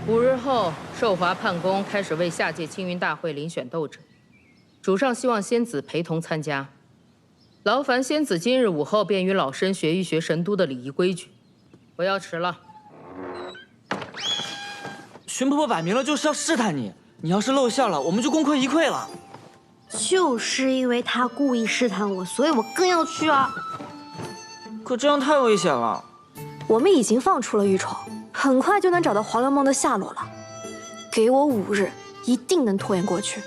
5日后，寿华判宫开始为下届青云大会遴选斗者，主上希望仙子陪同参加。劳烦仙子今日午后便与老身学一学神都的礼仪规矩，不要迟了。荀婆婆摆明了就是要试探你，你要是露馅了，我们就功亏一篑了。就是因为他故意试探我，所以我更要去啊。可这样太危险了。我们已经放出了玉宠，很快就能找到黄粱梦的下落了。给我5日，一定能拖延过去。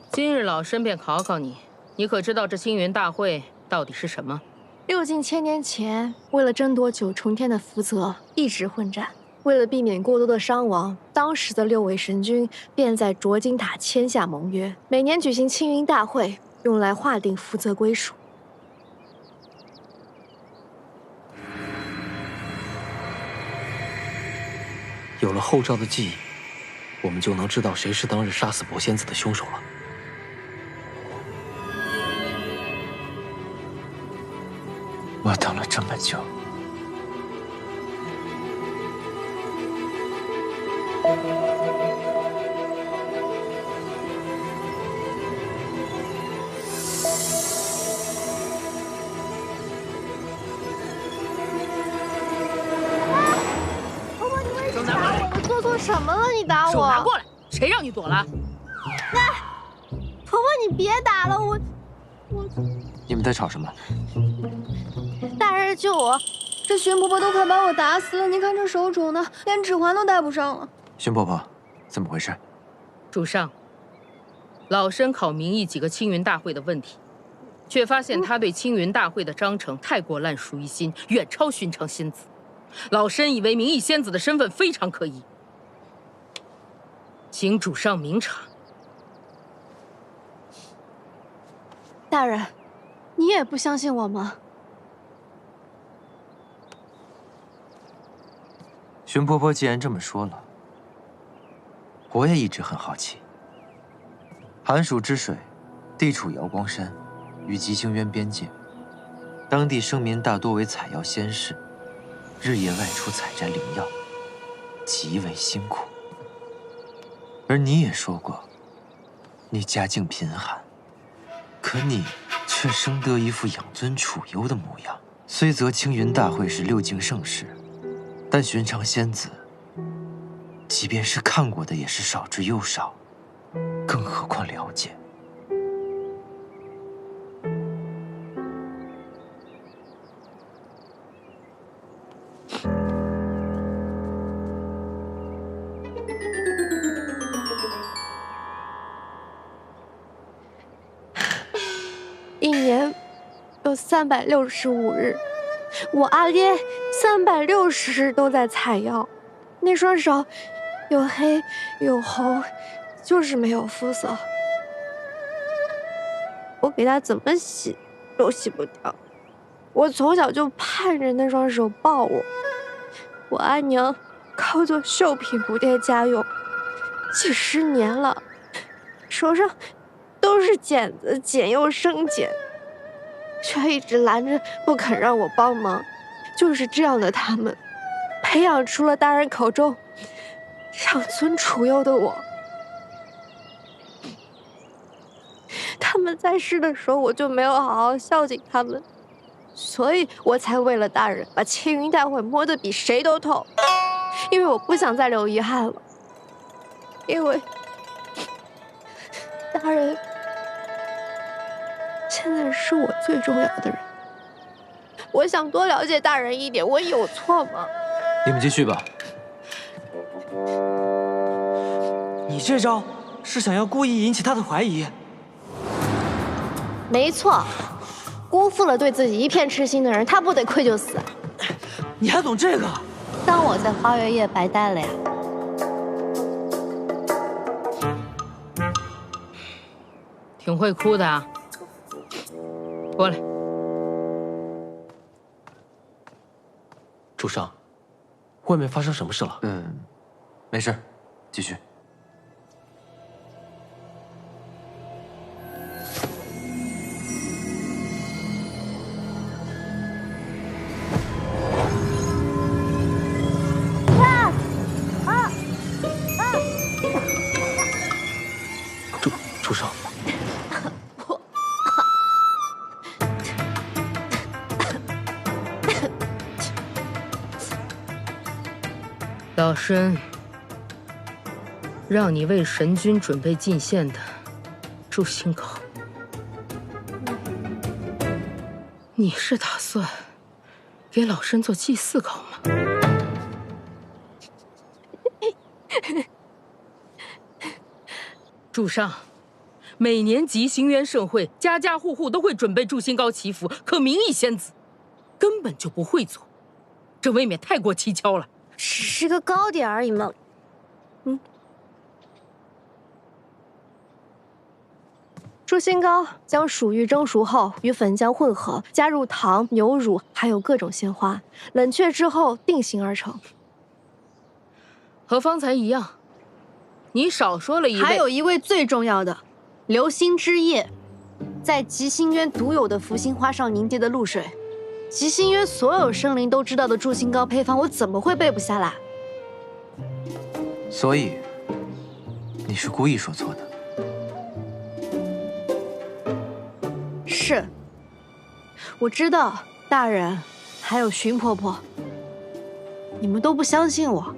今日老身便考考你，你可知道这青云大会到底是什么6近千年前，为了争夺9重天的福泽，一直混战。为了避免过多的伤亡，当时的6位神君便在卓金塔签下盟约，每年举行青云大会，用来划定福泽归属。有了后赵的记忆，我们就能知道谁是当日杀死薄仙子的凶手了。我等了这么久，婆婆，你为什么打我？我做错什么了？你打我？手拿过来！谁让你躲了？婆婆，你别打了我。你们在吵什么？大人救我！这荀婆婆都快把我打死了，你看这手肿的，连指环都戴不上了。荀婆婆，怎么回事？主上，老身考明议几个青云大会的问题，却发现他对青云大会的章程太过烂熟于心，远超寻常仙子。老身以为明义仙子的身份非常可疑，请主上明察。大人，你也不相信我吗？荀婆婆既然这么说了，我也一直很好奇。寒暑之水，地处瑶光山与极星渊边界，当地生民大多为采药仙士，日夜外出采摘灵药，极为辛苦。而你也说过，你家境贫寒，可你却生得一副养尊处优的模样。虽则青云大会是6境盛事，但寻常仙子，即便是看过的，也是少之又少，更何况了解。一年有365日，我阿爹360日都在采药，那双手又黑又红，就是没有肤色。我给他怎么洗都洗不掉。我从小就盼着那双手抱我。我阿娘靠做绣品补贴家用，几10年了，手上都是茧子，茧又生茧，却一直拦着不肯让我帮忙。就是这样的他们，培养出了大人口中养尊处优的我。他们在世的时候，我就没有好好孝敬他们，所以我才为了大人把青云大会摸得比谁都透，因为我不想再留遗憾了。因为大人现在是我最重要的人，我想多了解大人一点，我有错吗？你们继续吧。你这招是想要故意引起他的怀疑。没错，辜负了对自己一片痴心的人，他不得愧疚死啊！你还懂这个？当我在花月夜白待了呀。挺会哭的啊。过来。主上，外面发生什么事了？没事，继续。主上，老身让你为神君准备进献的诛心膏，你是打算给老身做祭祀膏吗？主上，每年吉星渊盛会，家家户户都会准备诛心膏祈福，可明义仙子根本就不会做，这未免太过蹊跷了。只是个糕点而已嘛。诛心膏将薯玉蒸熟后与粉浆混合，加入糖、牛乳，还有各种鲜花，冷却之后定型而成。和方才一样，你少说了一位，还有一位最重要的，流星之夜，在极星渊独有的福星花上凝结的露水。极星渊所有生灵都知道的诛心膏配方，我怎么会背不下来？所以，你是故意说错的。是，我知道，大人，还有荀婆婆，你们都不相信我，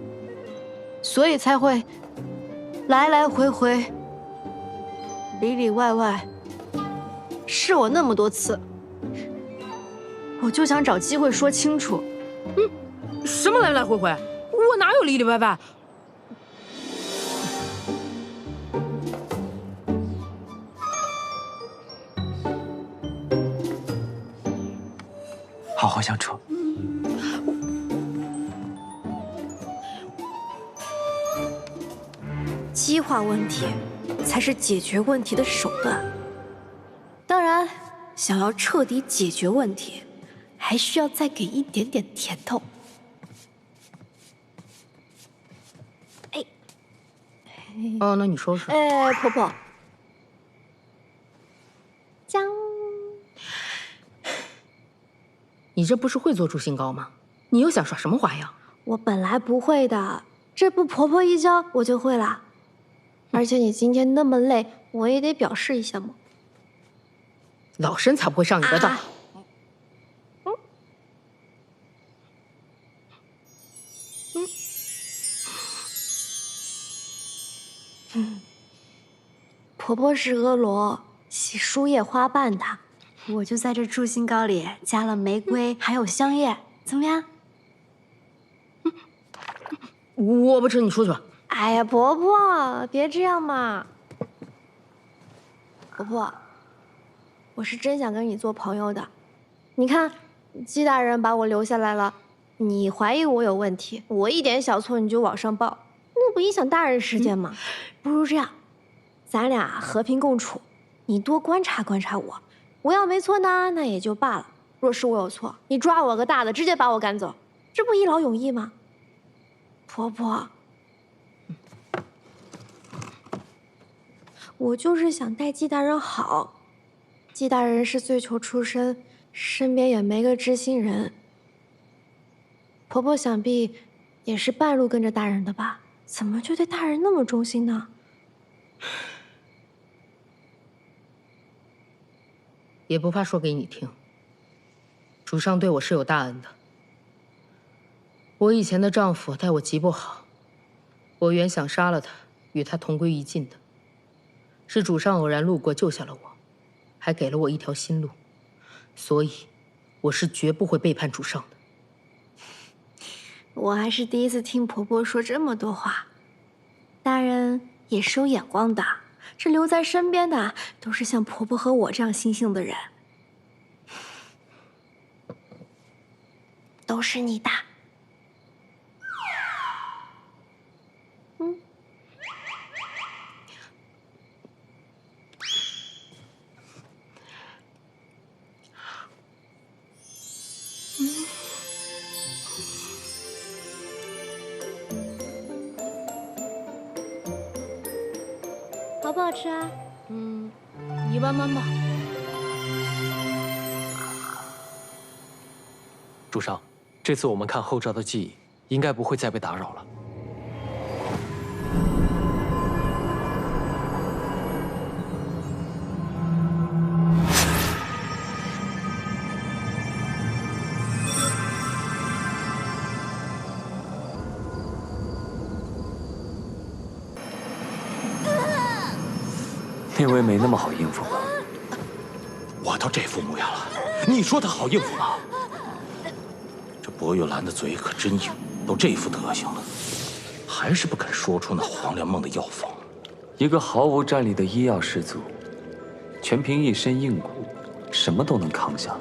所以才会来来回回、里里外外试我那么多次。我就想找机会说清楚。什么来来回回？我哪有里里外外？好好相处。激化问题才是解决问题的手段。当然，想要彻底解决问题，还需要再给一点点甜头。哦，那你说说。哎，婆婆，姜，你这不是会做诛心膏吗？你又想耍什么花样？我本来不会的，这不婆婆一教我就会了。而且你今天那么累，我也得表示一下嘛。老身才不会上你的当。婆婆是婀娜洗输液花瓣的，我就在这诛心膏里加了玫瑰还有香叶，怎么样？我不吃，你出去吧。哎呀，婆婆，别这样嘛！婆婆，我是真想跟你做朋友的。你看，季大人把我留下来了，你怀疑我有问题，我一点小错你就往上报，那不影响大人时间吗？不如这样，咱俩和平共处，你多观察观察我，我要没错呢，那也就罢了；若是我有错，你抓我个大的，直接把我赶走，这不一劳永逸吗？婆婆。我就是想待季大人好，季大人是罪囚出身，身边也没个知心人。婆婆想必也是半路跟着大人的吧？怎么就对大人那么忠心呢？也不怕说给你听，主上对我是有大恩的。我以前的丈夫待我极不好，我原想杀了他，与他同归于尽的。是主上偶然路过救下了我，还给了我一条新路，所以我是绝不会背叛主上的。我还是第一次听婆婆说这么多话，大人也是有眼光的。这留在身边的都是像婆婆和我这样心性的人，都是你的。好不好吃啊？一般般吧。主上，这次我们看后赵的记忆，应该不会再被打扰了。那位没那么好应付吧？我都这副模样了，你说他好应付吗？这薄玉兰的嘴可真硬，都这副德行了，还是不肯说出那黄粱梦的药方。一个毫无战力的医药士族，全凭一身硬骨，什么都能扛下。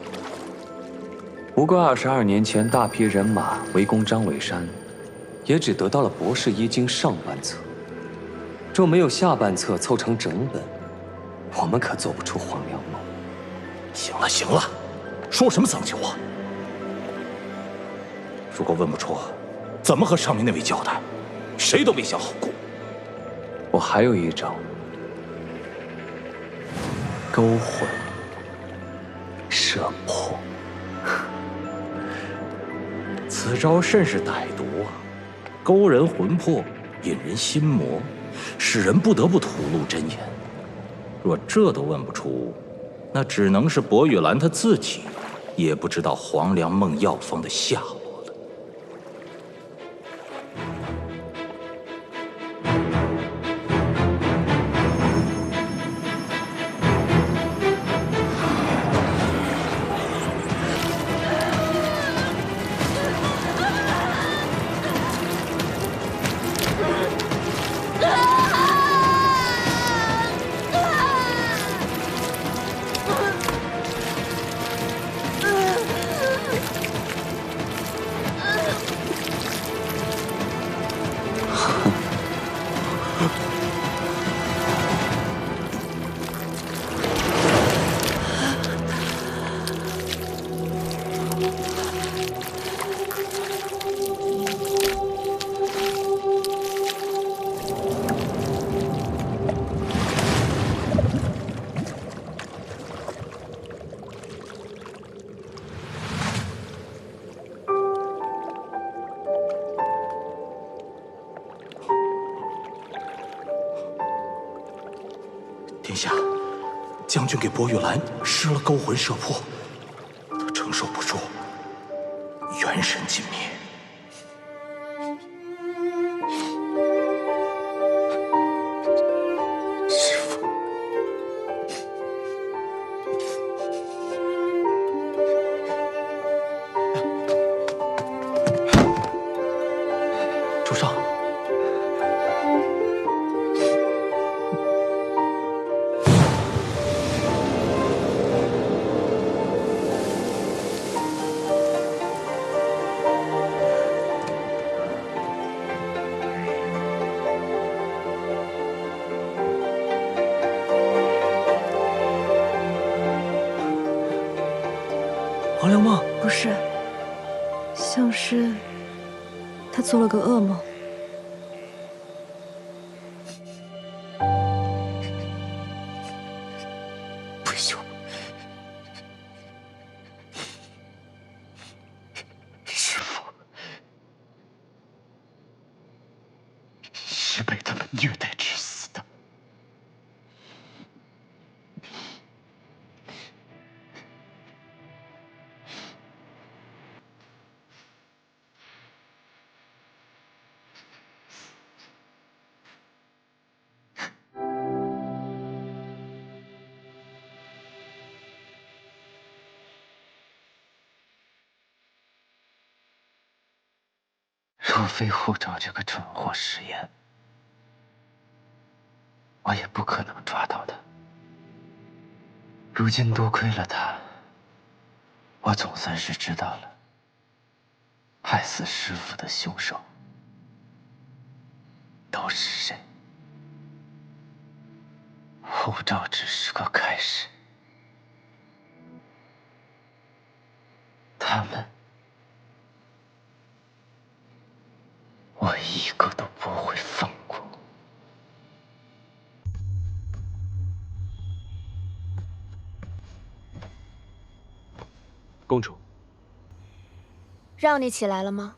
不过22年前大批人马围攻张尾山，也只得到了博士医经上半册。若没有下半册凑成整本，我们可做不出黄粱梦。行了行了，说什么脏气话？如果问不出，怎么和上面那位交代？谁都别想好过。我还有一招，勾魂摄魄。此招甚是歹毒啊！勾人魂魄，引人心魔，使人不得不吐露真言。若这都问不出，那只能是薄玉兰她自己也不知道黄粱梦药方的下落。殿下，将军给薄玉兰施了勾魂摄魄，她承受不住，元神尽灭。师父，主上。黄粱梦不是，像是他做了个噩梦。不朽，师父是被他们虐待致死的。若非护照这个蠢货食言，我也不可能抓到他。如今多亏了他，我总算是知道了害死师父的凶手都是谁。护照只是个开始，他们，我一个都不会放过。公主，让你起来了吗？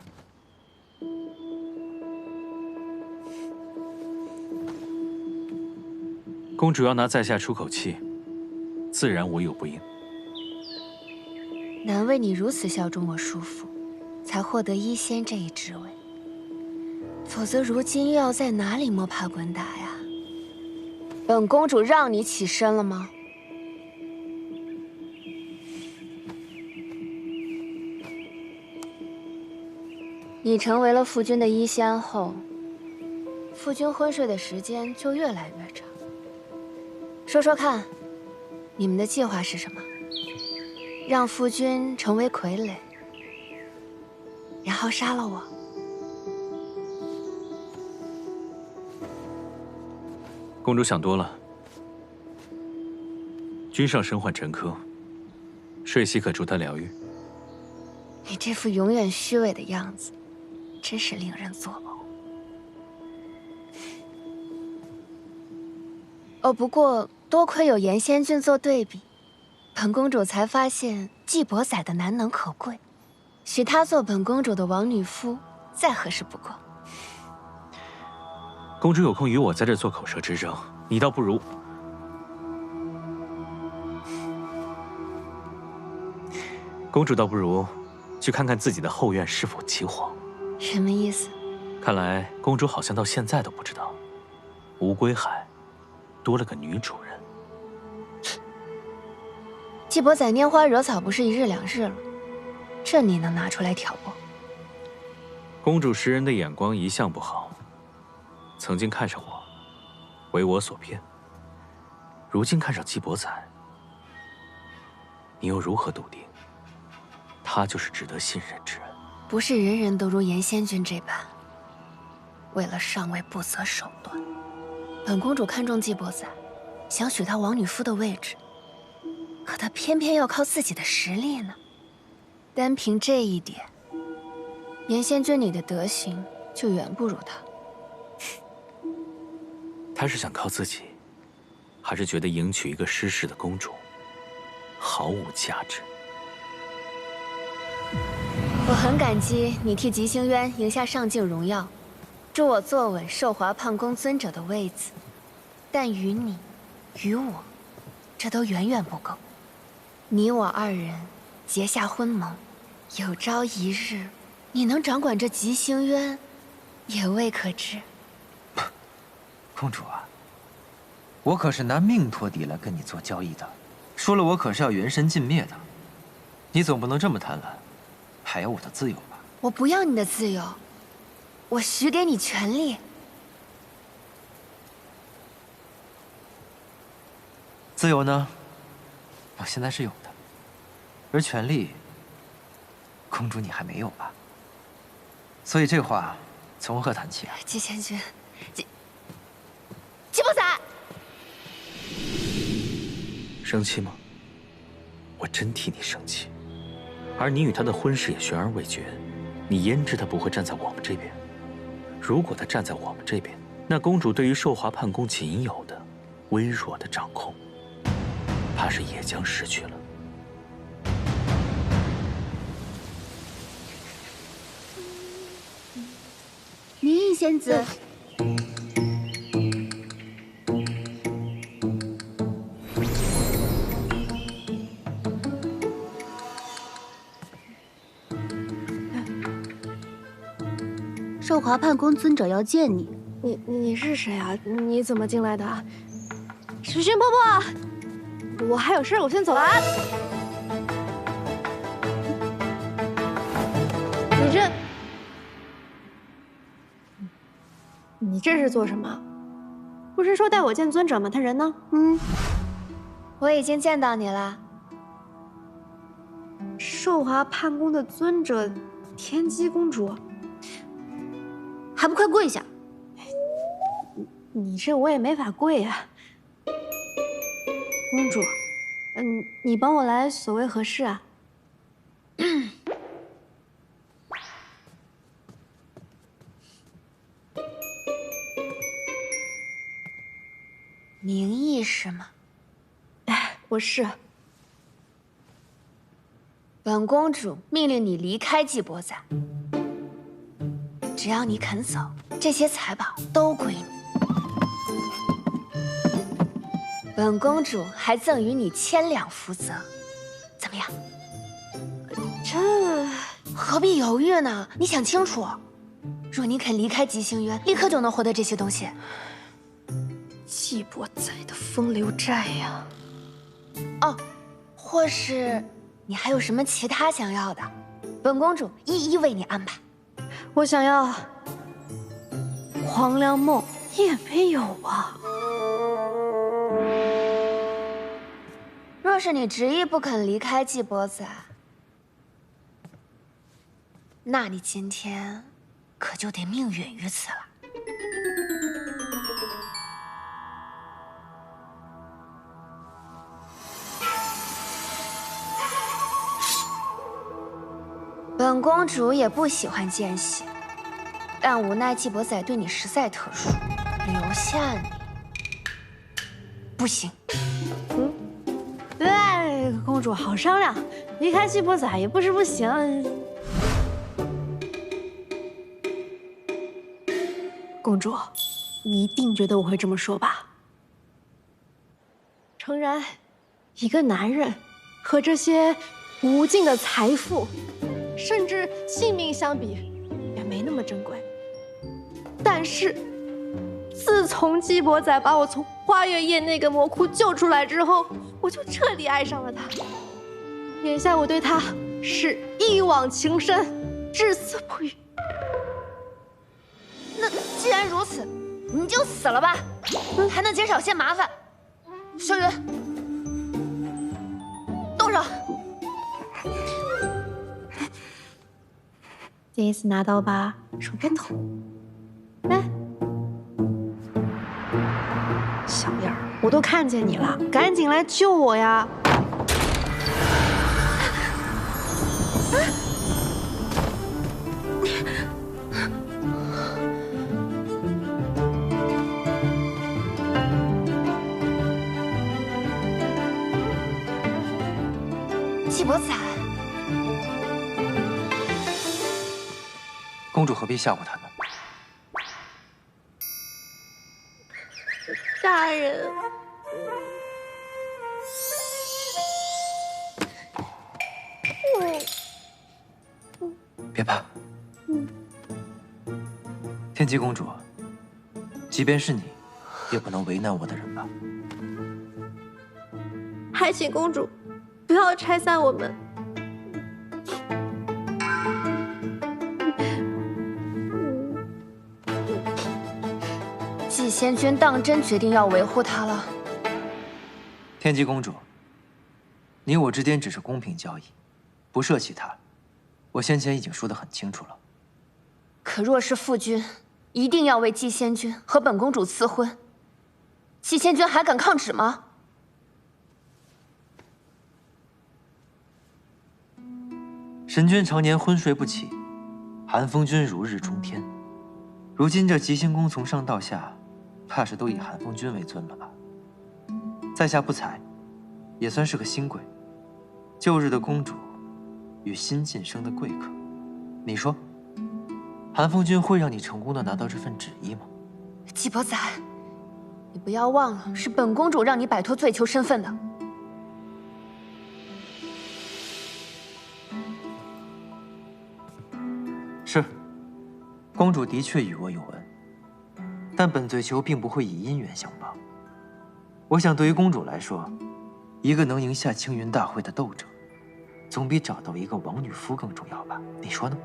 公主要拿在下出口气，自然无有不应。难为你如此效忠我叔父，才获得医仙这一职位。否则如今又要在哪里摸爬滚打呀？本公主让你起身了吗？你成为了夫君的医仙后，夫君昏睡的时间就越来越长。说说看，你们的计划是什么？让夫君成为傀儡，然后杀了我？公主想多了。君上身患沉疴，睡息可助他疗愈。你这副永远虚伪的样子，真是令人作呕。哦，不过多亏有严仙君做对比，本公主才发现季伯载的难能可贵，许他做本公主的王女夫，再合适不过。公主有空与我在这做口舌之争，你倒不如……公主倒不如去看看自己的后院是否起火。什么意思？看来公主好像到现在都不知道，无归海多了个女主人。季伯载拈花惹草不是一日两日了，这你能拿出来挑拨？公主识人的眼光一向不好，曾经看上我，为我所骗。如今看上季伯载，你又如何笃定他就是值得信任之人？不是人人都如严仙君这般，为了上位不择手段。本公主看中季伯载，想许他王女夫的位置，可他偏偏要靠自己的实力呢。单凭这一点，严仙君你的德行就远不如他。他是想靠自己，还是觉得迎娶一个失势的公主毫无价值？我很感激你替吉星渊赢下上境荣耀，助我坐稳寿华判宫尊者的位子，但于你，于我，这都远远不够。你我二人结下婚盟，有朝一日，你能掌管这吉星渊，也未可知。公主啊，我可是拿命托底来跟你做交易的，说了我可是要元神尽灭的，你总不能这么贪婪，还要我的自由吧？我不要你的自由，我许给你权利。自由呢，我现在是有的，而权利，公主你还没有吧？所以这话从何谈起啊？季仙君，季伯载，生气吗？我真替你生气。而你与他的婚事也悬而未决，你焉知他不会站在我们这边？如果他站在我们这边，那公主对于寿华判宫仅有的微弱的掌控，怕是也将失去了。明义仙子，寿华判宫尊者要见你。你是谁啊？你怎么进来的？时熏婆婆，我还有事，我先走了啊。你这是做什么？不是说带我见尊者吗？他人呢？我已经见到你了。寿华判宫的尊者，天机公主，还不快跪下！你这我也没法跪啊。公主，你帮我来所谓何事啊？明义是吗？哎，我是。本公主命令你离开季伯载，只要你肯走，这些财宝都归你。本公主还赠予你1000两福泽，怎么样？这何必犹豫呢？你想清楚，若你肯离开吉星渊，立刻就能获得这些东西。季伯载的风流债呀。哦，或是你还有什么其他想要的，本公主一一为你安排。我想要黄粱梦也没有啊。若是你执意不肯离开季伯载，那你今天可就得命陨于此了。本公主也不喜欢见血，但无奈季伯载对你实在特殊，留下你不行。对，公主好商量，离开季伯载也不是不行。公主，你一定觉得我会这么说吧？诚然，一个男人和这些无尽的财富，甚至性命相比，也没那么珍贵。但是，自从季伯载把我从花月夜那个魔窟救出来之后，我就彻底爱上了他。眼下我对他是一往情深，至死不渝。那既然如此，你就死了吧，还能减少些麻烦。小云，动手！第一次拿刀吧，手偏痛。来，小样儿，我都看见你了，赶紧来救我呀！季伯载，公主何必吓唬他呢？大人，别怕。天姬公主，即便是你，也不能为难我的人吧？还请公主不要拆散我们。季仙君当真决定要维护她了？天姬公主，你我之间只是公平交易，不涉其他。我先前已经说得很清楚了。可若是父君一定要为季仙君和本公主赐婚，季仙君还敢抗旨吗？神君常年昏睡不起，寒风君如日中天。如今这吉星宫从上到下，怕是都以寒风君为尊了吧？在下不才，也算是个新贵。旧日的公主，与新晋升的贵客，你说，寒风君会让你成功的拿到这份旨意吗？季伯载，你不要忘了，是本公主让你摆脱罪囚身份的。是，公主的确与我有恩，但本罪囚并不会以姻缘相报。我想，对于公主来说，一个能赢下青云大会的斗者，总比找到一个王女夫更重要吧？你说呢？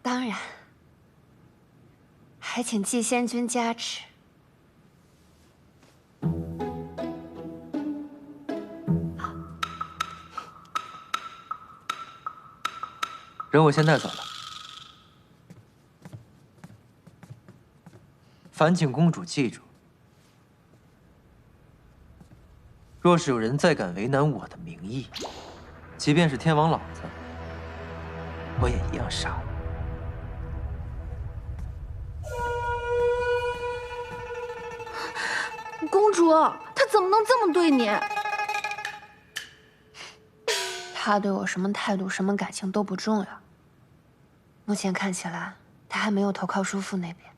当然，还请季仙君加持。人我先带走了。烦请公主记住，若是有人再敢为难我的名义，即便是天王老子，我也一样杀了。公主，他怎么能这么对你？他对我什么态度、什么感情都不重要。目前看起来，他还没有投靠叔父那边，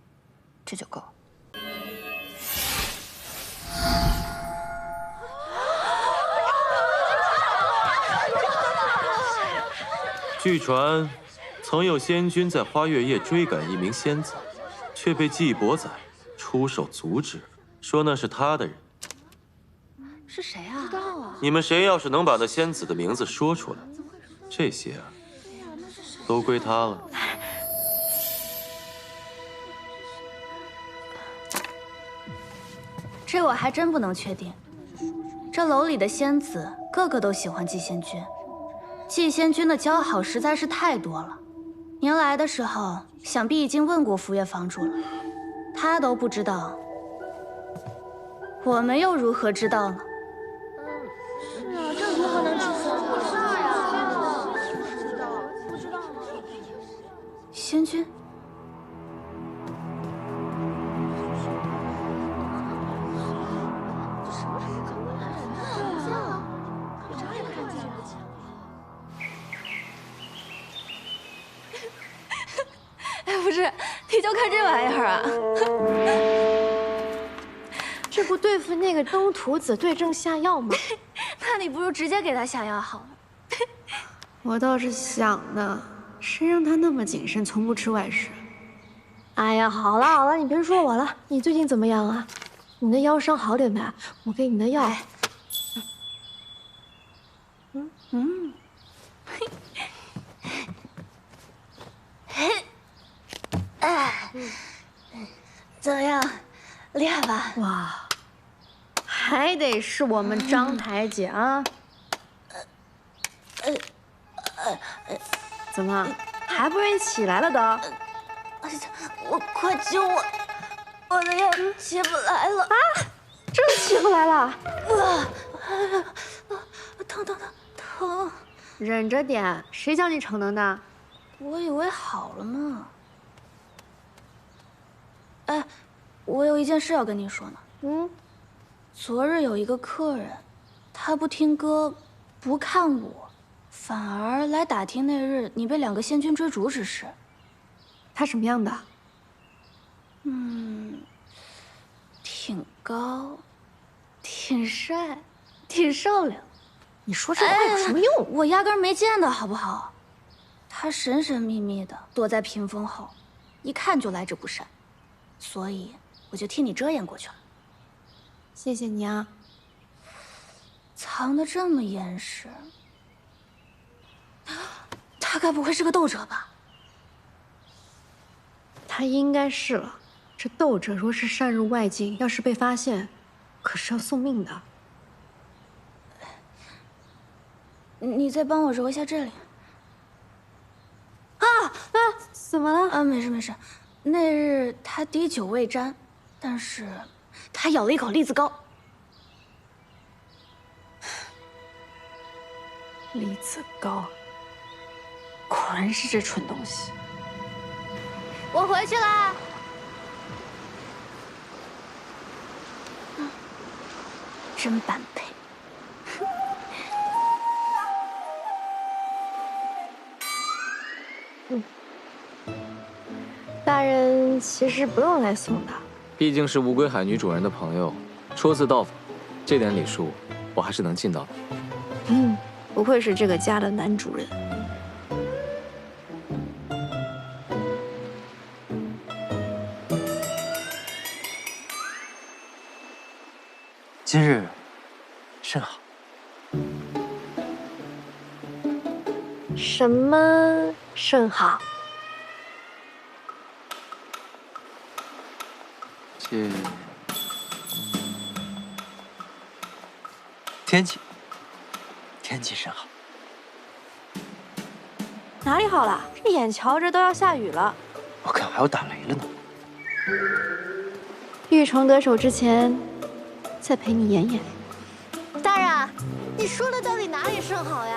这就够了。据传，曾有仙君在花月夜追赶一名仙子，却被纪伯宰出手阻止，说那是他的人。是谁啊？不知道啊。你们谁要是能把那仙子的名字说出来，这些啊，都归他了。这我还真不能确定。这楼里的仙子个个都喜欢季仙君，季仙君的交好实在是太多了。您来的时候，想必已经问过福月房主了，他都不知道，我们又如何知道呢？是啊，这如何能知道？不知道呀，不知道。仙君。不是，你就看这玩意儿啊！这不对付那个东土子对症下药吗？那你不如直接给他下药好了。我倒是想呢，谁让他那么谨慎，从不吃外食。哎呀，好了好了，你别说我了。你最近怎么样啊？你的腰伤好点没？我给你的药。怎么样，厉害吧？哇，还得是我们张台姐啊！怎么还不愿意起来了都？我快救我！我的腰起不来了啊！真起不来了！疼！忍着点，谁叫你逞能的？我以为好了呢。哎，我有一件事要跟你说呢。昨日有一个客人，他不听歌，不看我，反而来打听那日你被2个仙君追逐之事。他什么样的？挺高，挺帅，挺瘦溜。你说这话有什么用？我压根没见到，好不好？他神神秘秘的躲在屏风后，一看就来者不善，所以我就替你遮掩过去了。谢谢你啊。藏得这么严实，他该不会是个斗者吧？他应该是了。这斗者若是擅入外境，要是被发现，可是要送命的。你再帮我揉一下这里。怎么了？没事没事。那日他滴酒未沾，但是他咬了一口栗子糕。栗子糕，果然是这蠢东西。我回去啦。真般配。大人其实不用来送的，毕竟是乌龟海女主人的朋友，初次到访，这点礼数我还是能尽到的。不愧是这个家的男主人。今日甚好。什么甚好？天气甚好。哪里好了？这眼瞧着都要下雨了。我看还要打雷了呢。玉成得手之前，再陪你演演。大人，你说的到底哪里甚好呀？